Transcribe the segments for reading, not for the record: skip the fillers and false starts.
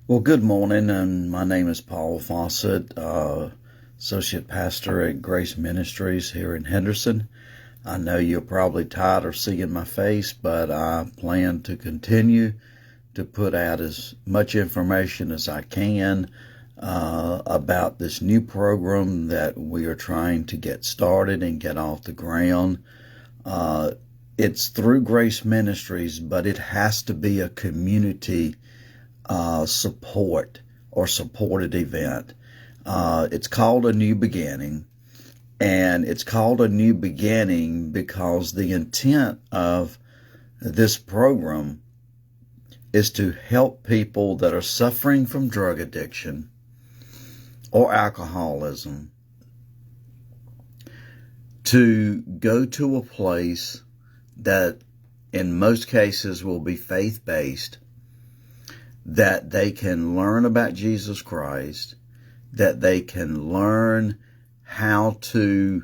Well, good morning, and my name is Paul Faucette, Associate Pastor at Grace Ministries here in Henderson. I know you're probably tired of seeing my face, but I plan to continue to put out as much information as I can about this new program that we are trying to get started and get off the ground. It's through Grace Ministries, but it has to be a community support or supported event. It's called A New Beginning, and it's called A New Beginning because the intent of this program is to help people that are suffering from drug addiction or alcoholism to go to a place that in most cases will be faith-based, that they can learn about Jesus Christ, that they can learn how to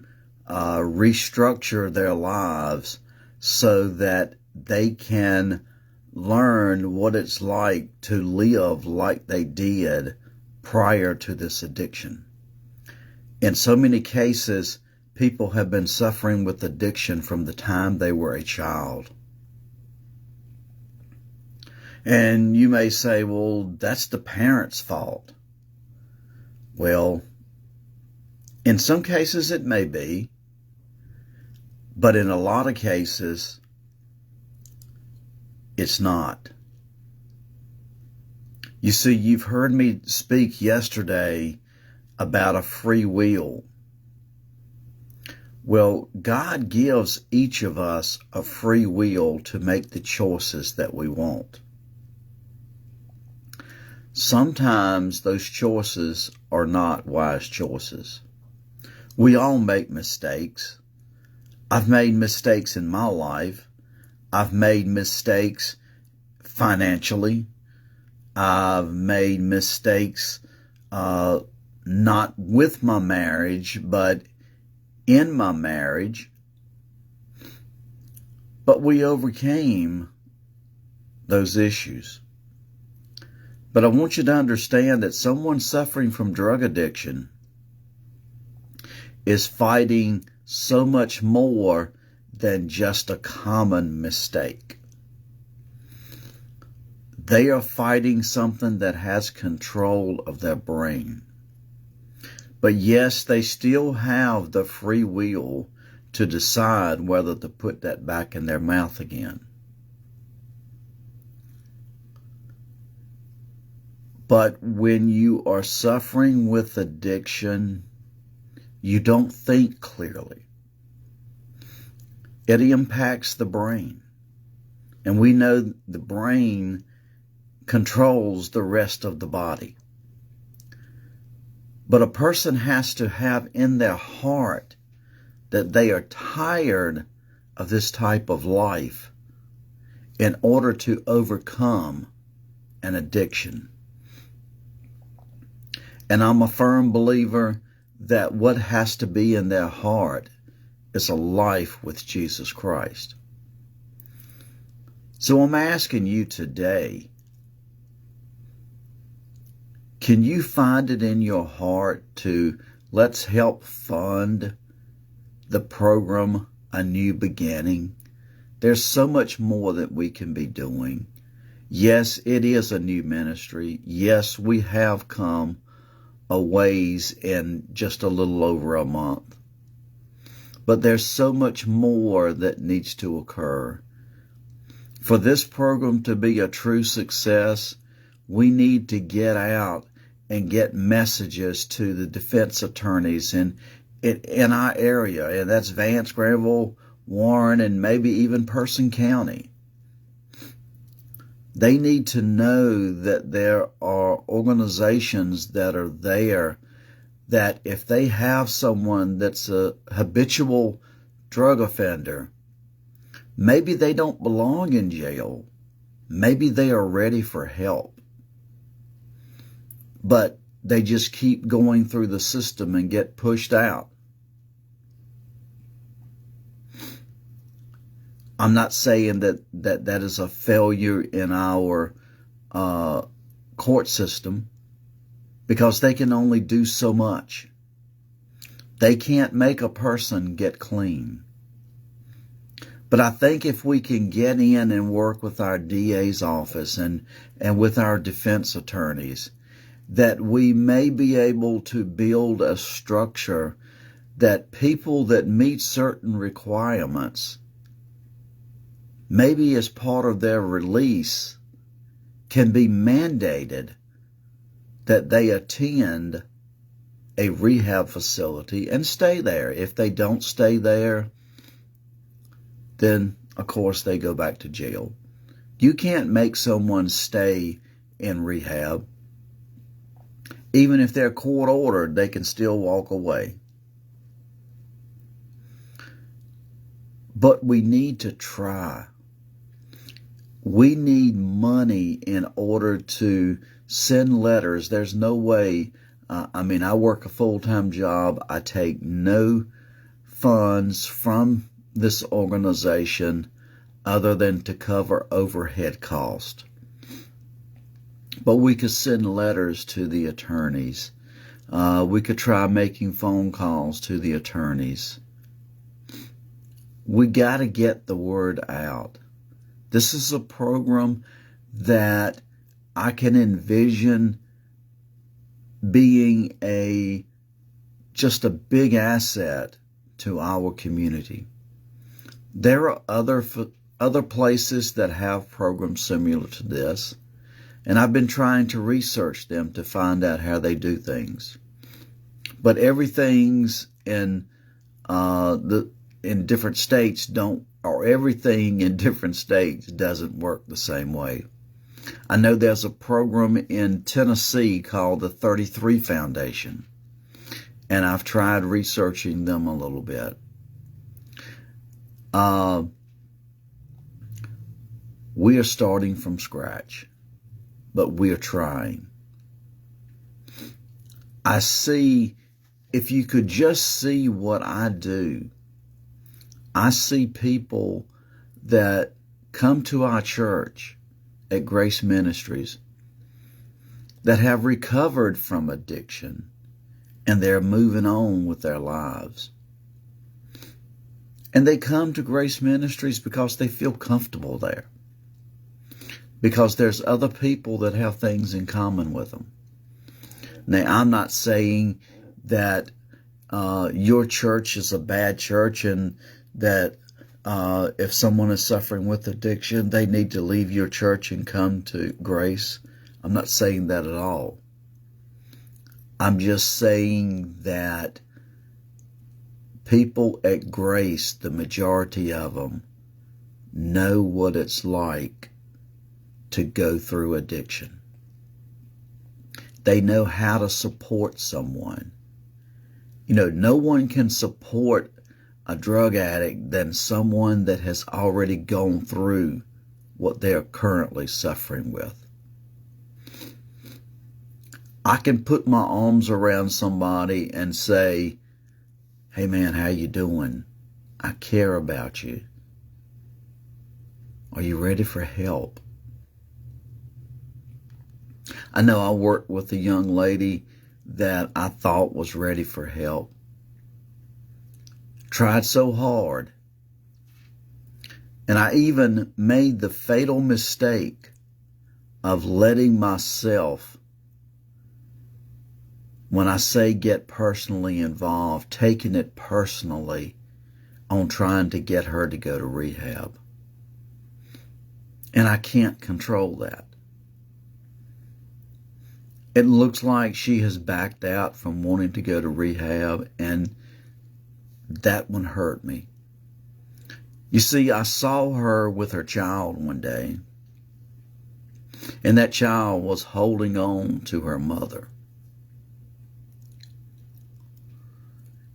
restructure their lives so that they can learn what it's like to live like they did prior to this addiction. In so many cases, people have been suffering with addiction from the time they were a child. And you may say, well, that's the parents' fault. Well, in some cases it may be, but in a lot of cases, it's not. You see, you've heard me speak yesterday about a free will. Well, God gives each of us a free will to make the choices that we want. Sometimes those choices are not wise choices. We all make mistakes. I've made mistakes in my life. I've made mistakes financially. I've made mistakes not with my marriage, but in my marriage. But we overcame those issues. But I want you to understand that someone suffering from drug addiction is fighting so much more than just a common mistake. They are fighting something that has control of their brain. But yes, they still have the free will to decide whether to put that back in their mouth again. But when you are suffering with addiction, you don't think clearly. It impacts the brain. And we know the brain controls the rest of the body. But a person has to have in their heart that they are tired of this type of life in order to overcome an addiction. And I'm a firm believer that what has to be in their heart is a life with Jesus Christ. So I'm asking you today, can you find it in your heart to let's help fund the program A New Beginning? There's so much more that we can be doing. Yes, it is a new ministry. Yes, we have come a ways in just a little over a month. But there's so much more that needs to occur. For this program to be a true success, we need to get out and get messages to the defense attorneys in our area, and that's Vance, Granville, Warren, and maybe even Person County. They need to know that there are organizations that are there that if they have someone that's a habitual drug offender, maybe they don't belong in jail. Maybe they are ready for help. But they just keep going through the system and get pushed out. I'm not saying that is a failure in our court system because they can only do so much. They can't make a person get clean. But I think if we can get in and work with our DA's office and with our defense attorneys, that we may be able to build a structure that people that meet certain requirements, maybe as part of their release, can be mandated that they attend a rehab facility and stay there. If they don't stay there, then, of course, they go back to jail. You can't make someone stay in rehab. Even if they're court ordered, they can still walk away. But we need to try. We need money in order to send letters. There's no way. I work a full-time job. I take no funds from this organization other than to cover overhead cost. But we could send letters to the attorneys. We could try making phone calls to the attorneys. We got to get the word out. This is a program that I can envision being just a big asset to our community. There are other places that have programs similar to this, and I've been trying to research them to find out how they do things. But everything's in different states everything in different states doesn't work the same way. I know there's a program in Tennessee called the 33 Foundation, and I've tried researching them a little bit. We are starting from scratch, but we are trying. I see, if you could just see what I do, I see people that come to our church at Grace Ministries that have recovered from addiction and they're moving on with their lives. And they come to Grace Ministries because they feel comfortable there, because there's other people that have things in common with them. Now, I'm not saying that your church is a bad church and that if someone is suffering with addiction, they need to leave your church and come to Grace. I'm not saying that at all. I'm just saying that people at Grace, the majority of them, know what it's like to go through addiction. They know how to support someone. No one can support a drug addict than someone that has already gone through what they're currently suffering with. I can put my arms around somebody and say, "Hey man, how you doing? I care about you. Are you ready for help?" I know I worked with a young lady that I thought was ready for help. Tried so hard. And I even made the fatal mistake of letting myself, when I say get personally involved, taking it personally on trying to get her to go to rehab. And I can't control that. It looks like she has backed out from wanting to go to rehab, and that one hurt me. You see, I saw her with her child one day, and that child was holding on to her mother.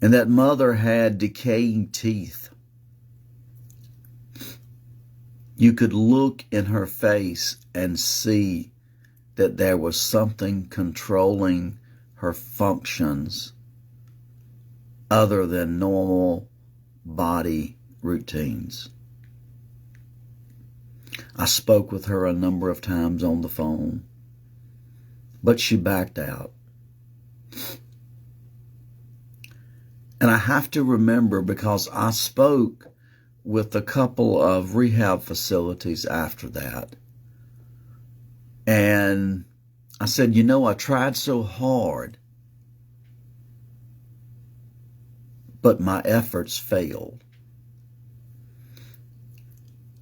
And that mother had decaying teeth. You could look in her face and see that there was something controlling her functions other than normal body routines. I spoke with her a number of times on the phone. but she backed out. And I have to remember, because I spoke with a couple of rehab facilities after that. And I said, I tried so hard, but my efforts failed.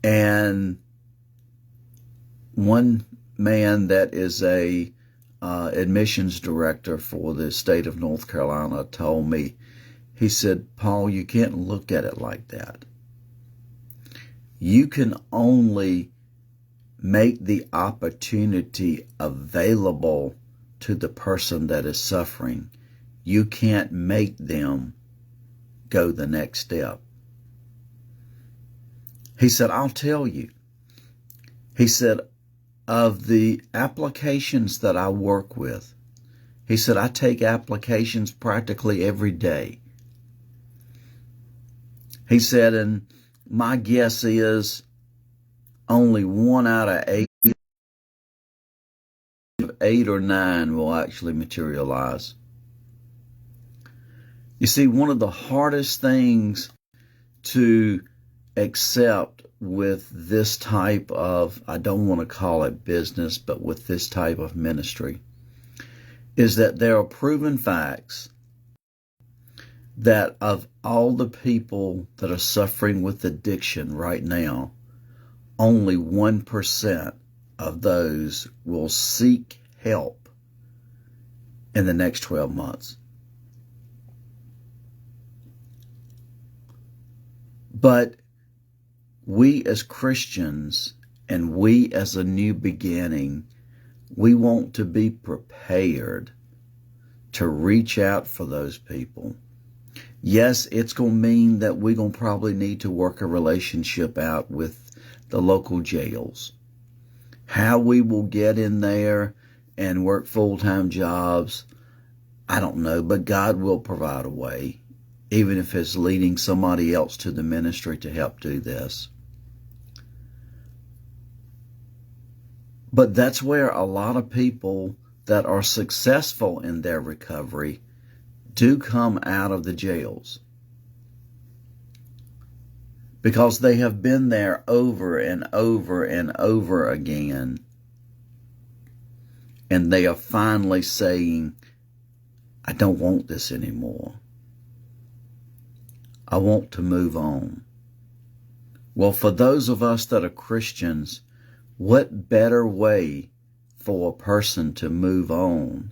And one man that is a admissions director for the state of North Carolina told me, he said, Paul, you can't look at it like that. You can only make the opportunity available to the person that is suffering. You can't make them go the next step. He said, I'll tell you. He said, of the applications that I work with, he said, I take applications practically every day. He said, and my guess is only 1 out of 8 or 9 will actually materialize. You see, one of the hardest things to accept with this type of, I don't want to call it business, but with this type of ministry, is that there are proven facts that of all the people that are suffering with addiction right now, only 1% of those will seek help in the next 12 months. But we as Christians, and we as a new beginning, we want to be prepared to reach out for those people. Yes, it's going to mean that we're going to probably need to work a relationship out with the local jails. How we will get in there and work full-time jobs, I don't know, but God will provide a way, even if it's leading somebody else to the ministry to help do this. But that's where a lot of people that are successful in their recovery do come out of the jails, because they have been there over and over and over again, and they are finally saying, I don't want this anymore. I want to move on. Well, for those of us that are Christians, what better way for a person to move on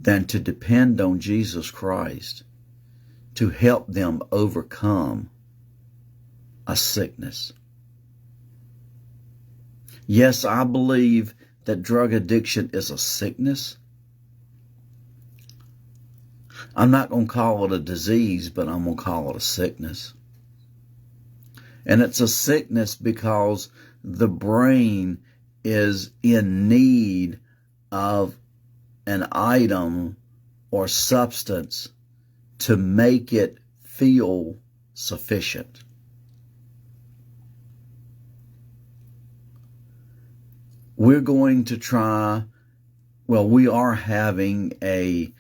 than to depend on Jesus Christ to help them overcome a sickness? Yes, I believe that drug addiction is a sickness. I'm not going to call it a disease, but I'm going to call it a sickness. And it's a sickness because the brain is in need of an item or substance to make it feel sufficient. We're going to try, we are having a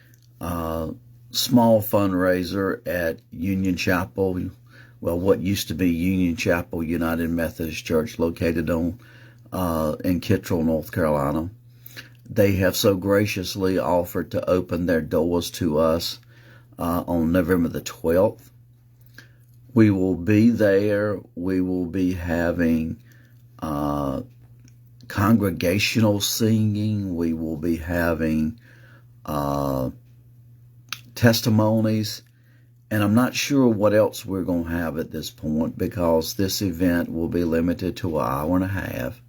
small fundraiser at Union Chapel, what used to be Union Chapel United Methodist Church, located in Kittrell, North Carolina. They have so graciously offered to open their doors to us on November the 12th. We will be there. We will be having congregational singing. We will be having testimonies. And I'm not sure what else we're going to have at this point, because this event will be limited to an hour and a half.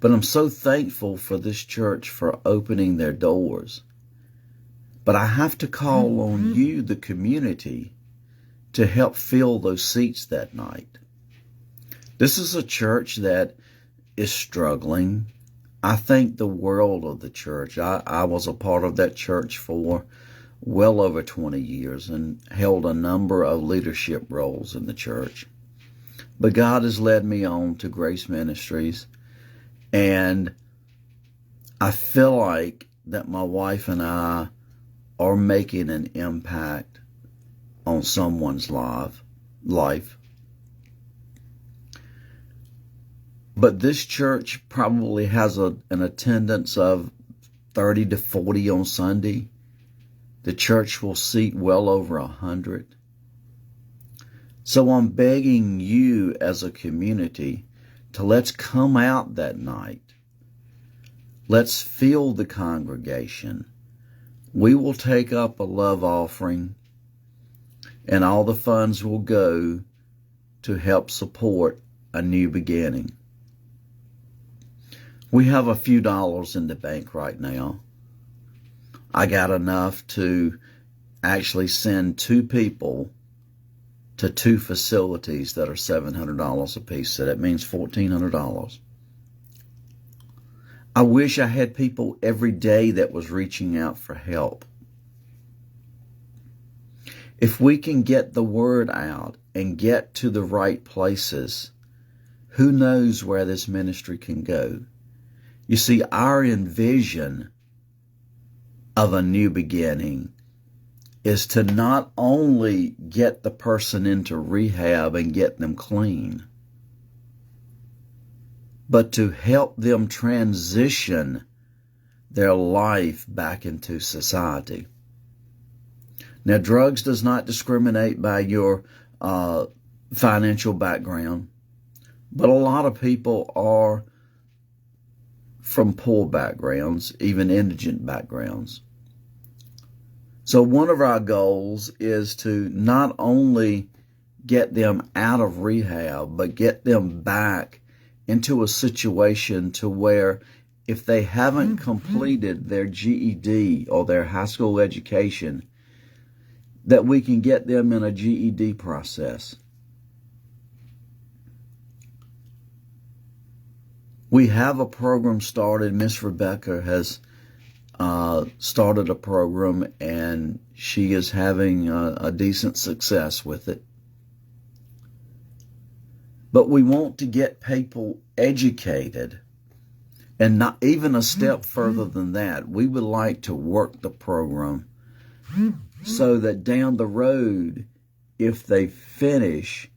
But I'm so thankful for this church for opening their doors. But I have to call on you, the community, to help fill those seats that night. This is a church that is struggling. I think the world of the church. I was a part of that church for well over 20 years and held a number of leadership roles in the church. But God has led me on to Grace Ministries, and I feel like that my wife and I are making an impact on someone's life. But this church probably has an attendance of 30 to 40 on Sunday. The church will seat well over 100. So I'm begging you as a community to let's come out that night. Let's fill the congregation. We will take up a love offering, and all the funds will go to help support a new beginning. We have a few dollars in the bank right now. I got enough to actually send 2 people to 2 facilities that are $700 a piece. So that means $1,400. I wish I had people every day that was reaching out for help. If we can get the word out and get to the right places, who knows where this ministry can go? You see, our envision of a new beginning is to not only get the person into rehab and get them clean, but to help them transition their life back into society. Now, drugs does not discriminate by your financial background, but a lot of people are from poor backgrounds, even indigent backgrounds. So one of our goals is to not only get them out of rehab, but get them back into a situation to where if they haven't completed their GED or their high school education, that we can get them in a GED process. We have a program started. Miss Rebecca has started a program, and she is having a decent success with it. But we want to get people educated, and not even a step further than that. We would like to work the program so that down the road, if they finish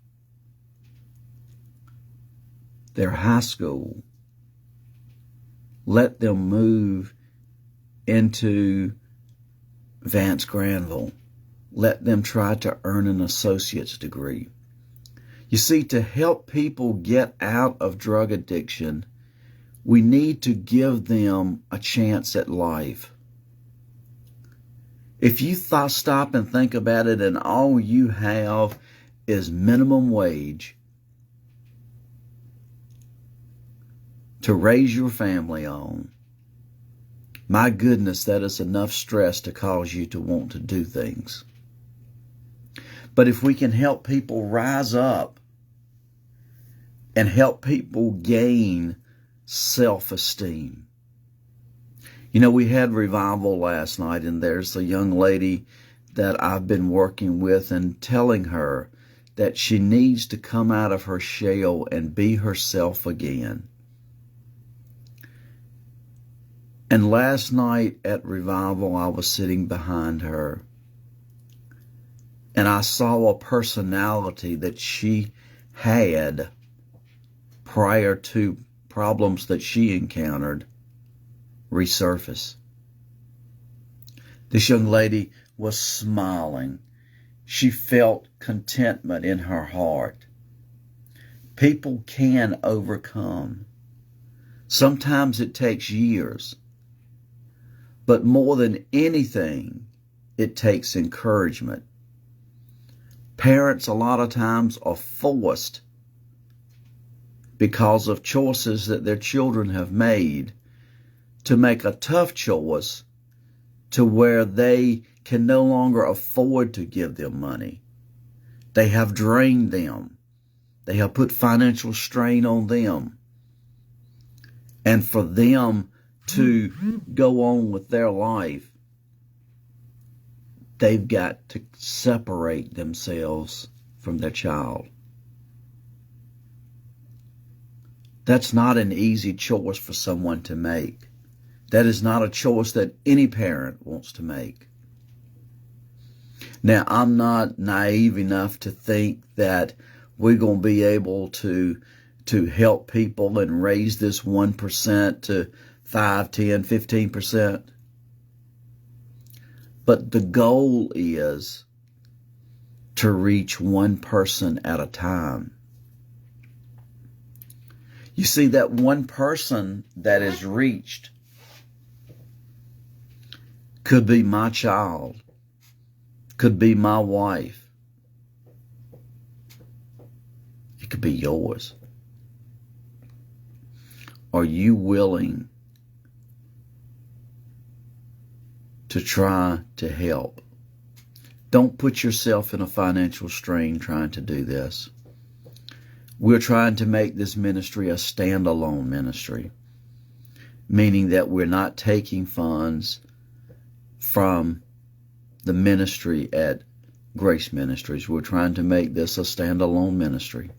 their high school, let them move into Vance Granville. Let them try to earn an associate's degree. You see, to help people get out of drug addiction, we need to give them a chance at life. If you stop and think about it and all you have is minimum wage to raise your family on, my goodness, that is enough stress to cause you to want to do things. But if we can help people rise up and help people gain self-esteem. You know, we had revival last night, and there's a young lady that I've been working with and telling her that she needs to come out of her shell and be herself again. And last night at revival, I was sitting behind her, and I saw a personality that she had prior to problems that she encountered resurface. This young lady was smiling. She felt contentment in her heart. People can overcome. Sometimes it takes years. But more than anything, it takes encouragement. Parents a lot of times are forced because of choices that their children have made to make a tough choice to where they can no longer afford to give them money. They have drained them. They have put financial strain on them. And for them to go on with their life, they've got to separate themselves from their child. That's not an easy choice for someone to make. That is not a choice that any parent wants to make. Now, I'm not naive enough to think that we're going to be able to help people and raise this 1% to 5, 10, 15%. But the goal is to reach one person at a time. You see, that one person that is reached could be my child, could be my wife, it could be yours. Are you willing to try to help? Don't put yourself in a financial strain trying to do this. We're trying to make this ministry a standalone ministry, meaning that we're not taking funds from the ministry at Grace Ministries. We're trying to make this a standalone ministry.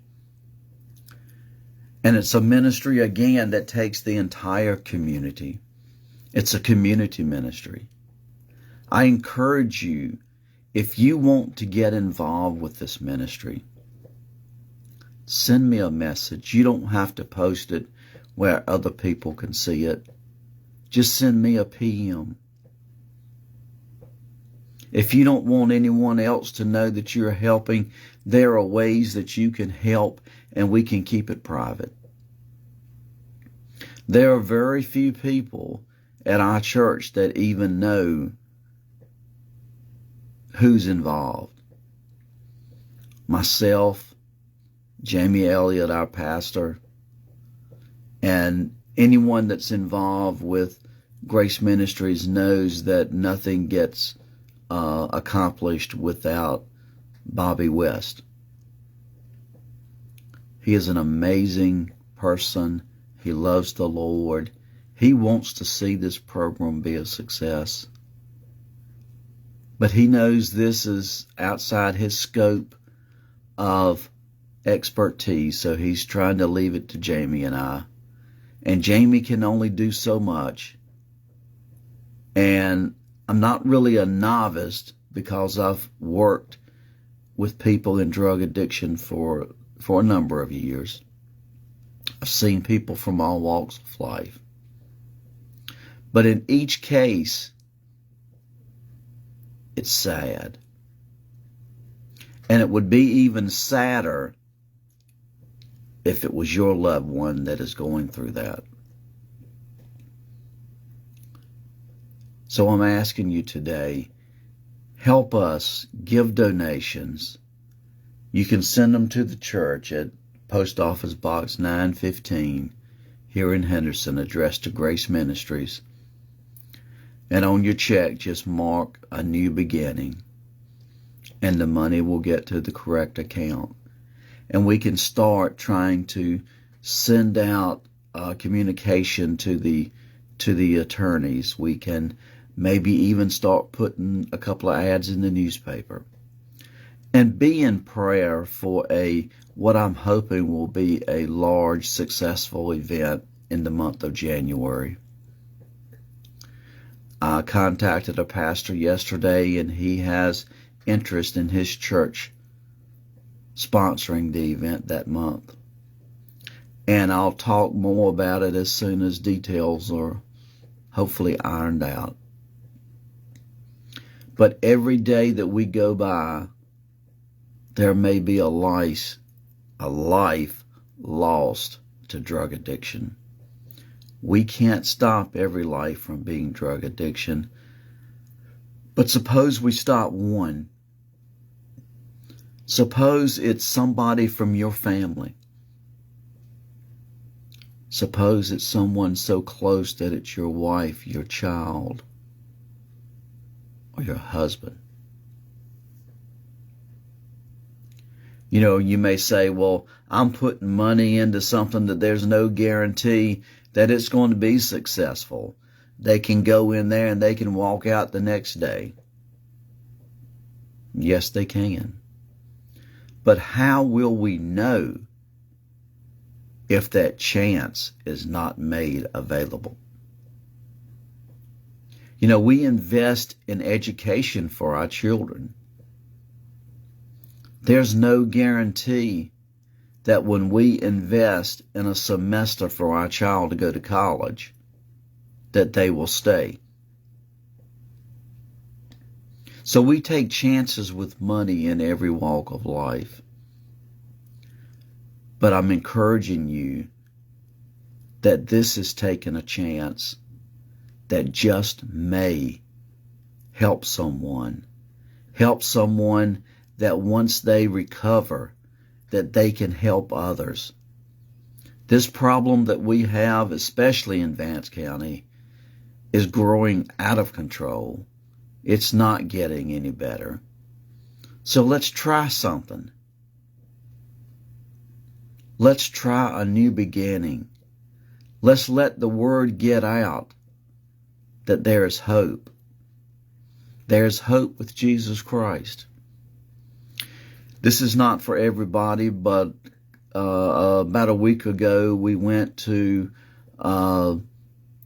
And it's a ministry, again, that takes the entire community. It's a community ministry. I encourage you, if you want to get involved with this ministry, send me a message. You don't have to post it where other people can see it. Just send me a PM. If you don't want anyone else to know that you're helping, there are ways that you can help, and we can keep it private. There are very few people at our church that even know who's involved. Myself, Jamie Elliott, our pastor, and anyone that's involved with Grace Ministries knows that nothing gets accomplished without Bobby West. He is an amazing person. He loves the Lord. He wants to see this program be a success. But he knows this is outside his scope of expertise, so he's trying to leave it to Jamie and I. And Jamie can only do so much. And I'm not really a novice because I've worked with people in drug addiction for a number of years. I've seen people from all walks of life. But in each case, it's sad. And it would be even sadder if it was your loved one that is going through that. So I'm asking you today, help us, give donations. You can send them to the church at Post Office Box 915 here in Henderson, addressed to Grace Ministries. And on your check, just mark a new beginning, and the money will get to the correct account. And we can start trying to send out communication to the attorneys. We can maybe even start putting a couple of ads in the newspaper. And be in prayer for what I'm hoping will be a large, successful event in the month of January. I contacted a pastor yesterday, and he has interest in his church sponsoring the event that month. And I'll talk more about it as soon as details are hopefully ironed out. But every day that we go by, there may be a life lost to drug addiction. We can't stop every life from being drug addiction. But suppose we stop one. Suppose it's somebody from your family. Suppose it's someone so close that it's your wife, your child, or your husband. You know, you may say, well, I'm putting money into something that there's no guarantee that it's going to be successful. They can go in there and they can walk out the next day. Yes, they can. But how will we know if that chance is not made available? You know, we invest in education for our children. There's no guarantee that when we invest in a semester for our child to go to college, that they will stay. So we take chances with money in every walk of life. But I'm encouraging you that this is taking a chance that just may help someone that once they recover, that they can help others. This problem that we have, especially in Vance County, is growing out of control. It's not getting any better. So let's try something. Let's try a new beginning. Let's let the word get out that there is hope. There's hope with Jesus Christ. This is not for everybody, but about a week ago we went to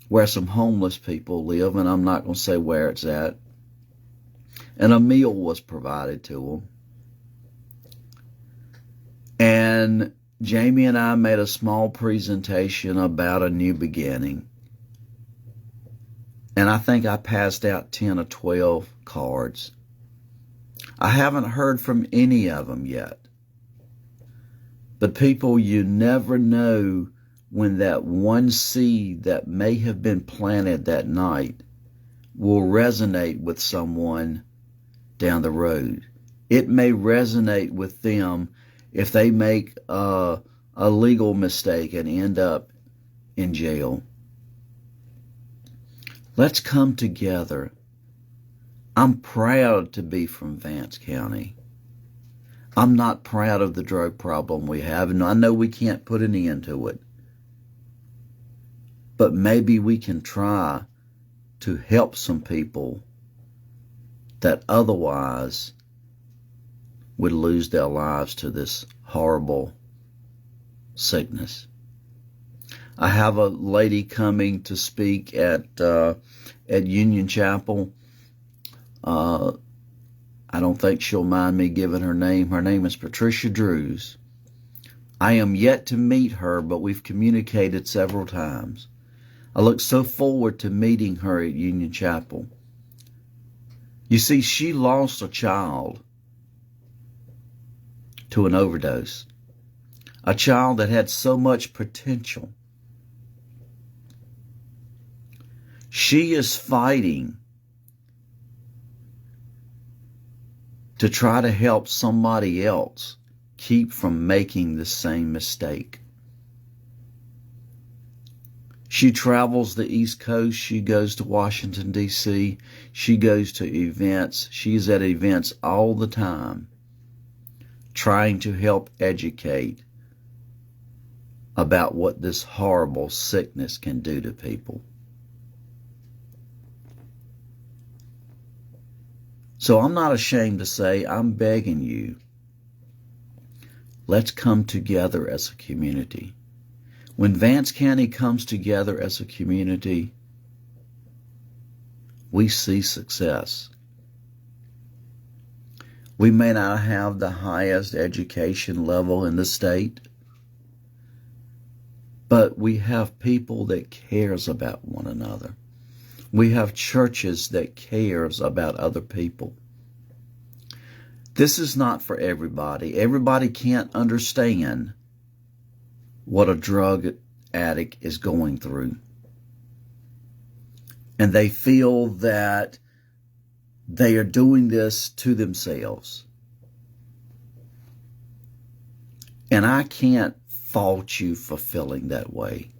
where some homeless people live, and I'm not going to say where it's at. And a meal was provided to them. And Jamie and I made a small presentation about a new beginning. And I think I passed out 10 or 12 cards. I haven't heard from any of them yet. But people, you never know when that one seed that may have been planted that night will resonate with someone down the road. It may resonate with them if they make a legal mistake and end up in jail. Let's come together. I'm proud to be from Vance County. I'm not proud of the drug problem we have, and I know we can't put an end to it. But maybe we can try to help some people that otherwise would lose their lives to this horrible sickness. I have a lady coming to speak at Union Chapel. I don't think she'll mind me giving her name. Her name is Patricia Drews. I am yet to meet her, but we've communicated several times. I look so forward to meeting her at Union Chapel. You see, she lost a child to an overdose. A child that had so much potential. She is fighting to try to help somebody else keep from making the same mistake. She travels the East Coast. She goes to Washington, D.C. She goes to events. She's at events all the time, trying to help educate about what this horrible sickness can do to people. So I'm not ashamed to say, I'm begging you, let's come together as a community. When Vance County comes together as a community, we see success. We may not have the highest education level in the state, but we have people that cares about one another. We have churches that cares about other people. This is not for everybody. Everybody can't understand what a drug addict is going through. And they feel that they are doing this to themselves. And I can't fault you for feeling that way.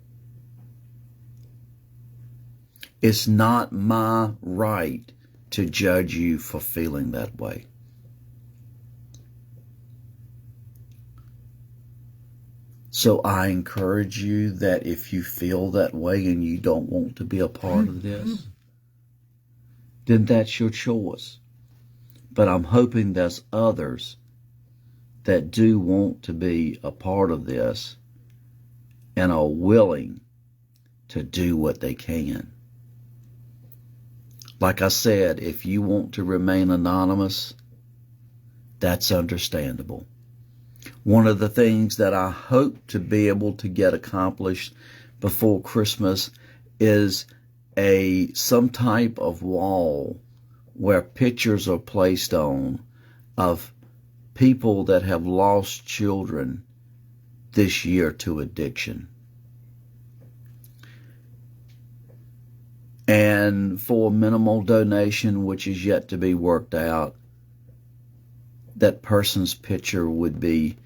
It's not my right to judge you for feeling that way. So I encourage you that if you feel that way and you don't want to be a part of this, then that's your choice. But I'm hoping there's others that do want to be a part of this and are willing to do what they can. Like I said, if you want to remain anonymous, that's understandable. One of the things that I hope to be able to get accomplished before Christmas is some type of wall where pictures are placed on of people that have lost children this year to addiction. And for a minimal donation, which is yet to be worked out, that person's picture would be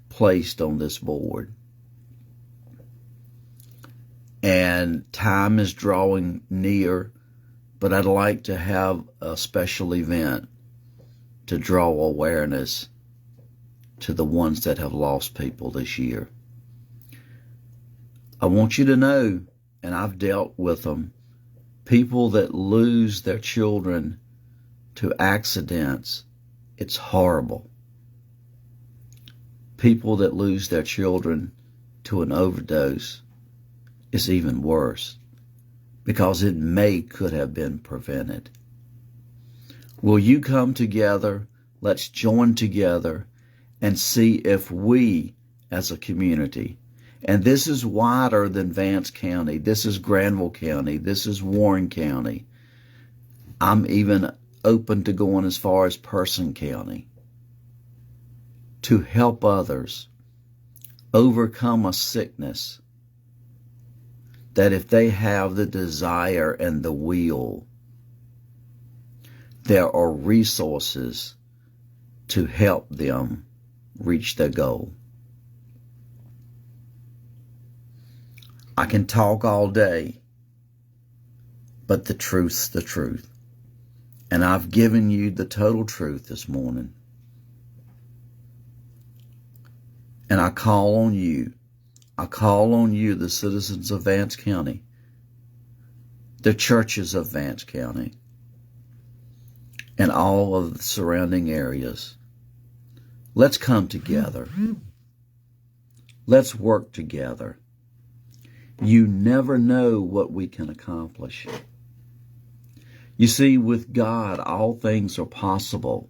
placed on this board. And time is drawing near, but I'd like to have a special event to draw awareness to the ones that have lost people this year. I want you to know, and I've dealt with them, people that lose their children to accidents, it's horrible. People that lose their children to an overdose is even worse, because it could have been prevented. Will you come together? Let's join together and see if we, as a community, and this is wider than Vance County, this is Granville County, this is Warren County. I'm even open to going as far as Person County, to help others overcome a sickness that if they have the desire and the will, there are resources to help them reach their goal. I can talk all day, but the truth's the truth. And I've given you the total truth this morning. And I call on you. I call on you, the citizens of Vance County, the churches of Vance County, and all of the surrounding areas. Let's come together. Let's work together. You never know what we can accomplish. You see, with God, all things are possible,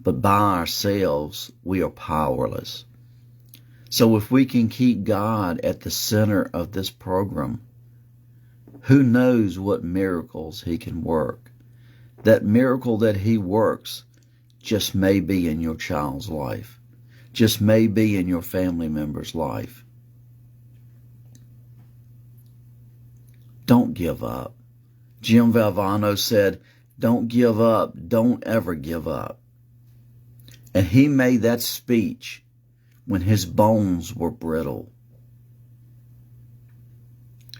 but by ourselves, we are powerless. So if we can keep God at the center of this program, who knows what miracles He can work? That miracle that He works just may be in your child's life, just may be in your family member's life. Don't give up. Jim Valvano said, don't give up. Don't ever give up. And he made that speech when his bones were brittle.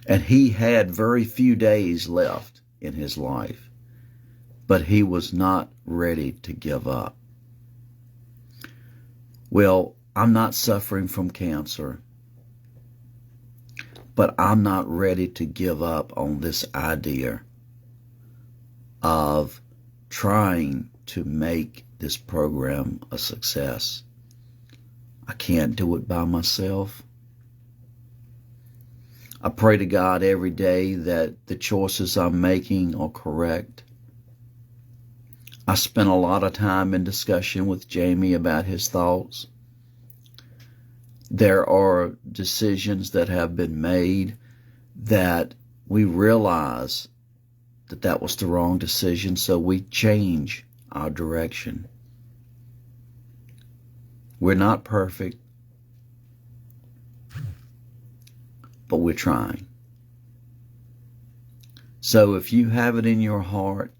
And he had very few days left in his life. But he was not ready to give up. Well, I'm not suffering from cancer, but I'm not ready to give up on this idea of trying to make this program a success. I can't do it by myself. I pray to God every day that the choices I'm making are correct. I spent a lot of time in discussion with Jamie about his thoughts. There are decisions that have been made that we realize that that was the wrong decision, so we change our direction. We're not perfect, but we're trying. So if you have it in your heart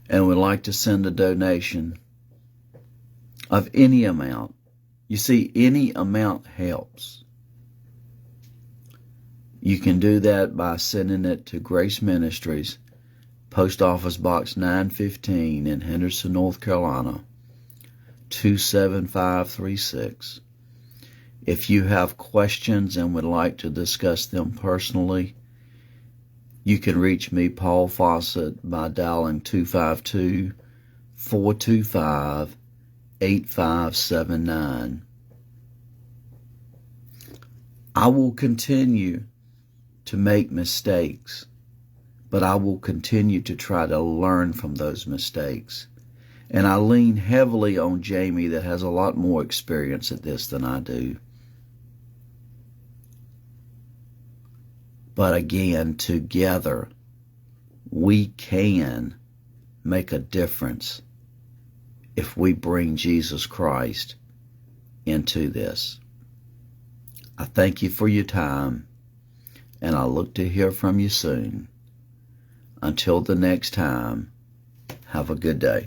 and would like to send a donation of any amount, you see, any amount helps. You can do that by sending it to Grace Ministries, Post Office Box 915 in Henderson, North Carolina, 27536. If you have questions and would like to discuss them personally, you can reach me, Paul Faucette, by dialing 252-425-8579. I will continue to make mistakes, but I will continue to try to learn from those mistakes. And I lean heavily on Jamie, that has a lot more experience at this than I do. But again, together, we can make a difference if we bring Jesus Christ into this. I thank you for your time, and I look to hear from you soon. Until the next time, have a good day.